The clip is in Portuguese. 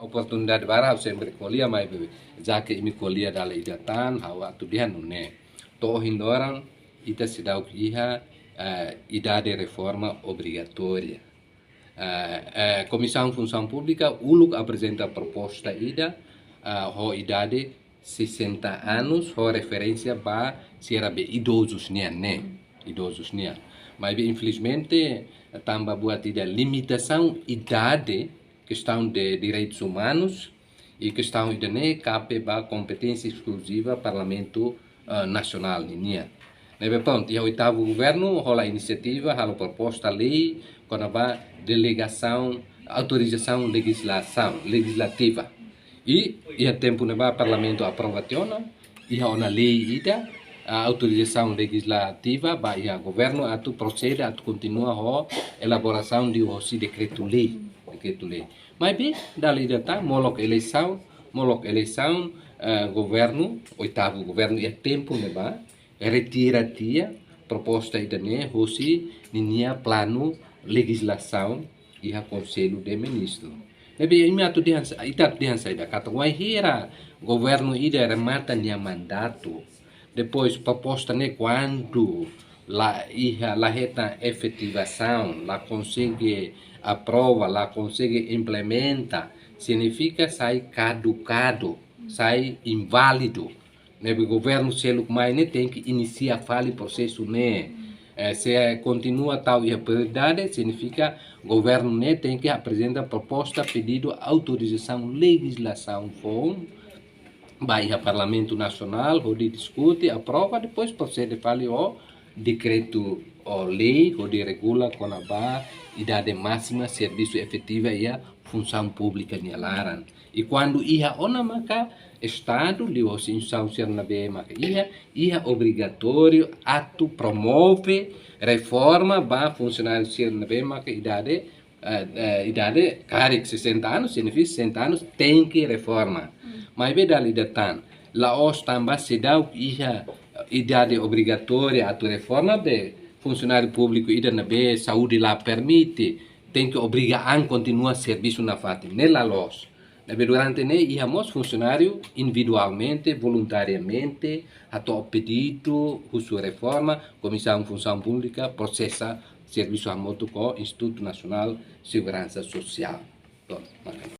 Oportunidade bara sempre kuliah mai bebe jake imi kuliah dala idatan hawa tu dia nune to hindoran ita sidau iha idade reforma obrigatória. Comissão Função Pública uluk apresenta proposta ida ho idade 60 anos ho referência ba sira be idosos idosos nia mas infelizmente tambah buat ida limitação idade questão de direitos humanos e questão de cabe ba competência exclusiva Parlamento Nacional nia. Nebe pronto, e o oitavo governo rola iniciativa, rola proposta lei, quando ba delegação, autorização legislativa. E a tempo neba Parlamento aprovaciona, e a uma lei ida, a autorização legislativa, ba a governo atu procede, atu continua a elaboração de o decreto-lei. Mas bem, dali data, molok eleição, governo, oitavo governo, e a tempo neba, retira tia proposta idane hosi ninia plano legislação e a conselho de ministro. Nebe atu dihan saida kata wai hira governo ida remata nia mandato. Depois proposta ne quando la reta efetivação, la consegue aprova, la consegue implementa, significa sai caducado, sai inválido. O governo seluk mai tem que iniciar o processo se continua tal e a prioridade significa governo tem que apresentar proposta pedido autorização legislação vai ao Parlamento Nacional onde discute aprova depois procede o decreto ou lei onde regula com a idade máxima serviço efetivo e a função pública nialaran e quando ia ona maka Estado de instituição ser na maka ia obrigatório atu promove reforma ba funcionário ser na maka idade carik 60 anos significa 60 anos tem que reforma mas beda lidatan laos tambah sedau idade obrigatória atu reforma de funcionário público ida na saúde lá permite tem que obrigar a continuar serviço na fatin nela los. Durante íamos funcionário individualmente, voluntariamente, atau pedido, sua reforma, Comissão Função Pública, processa serviço a moto com Instituto Nacional de Segurança Social.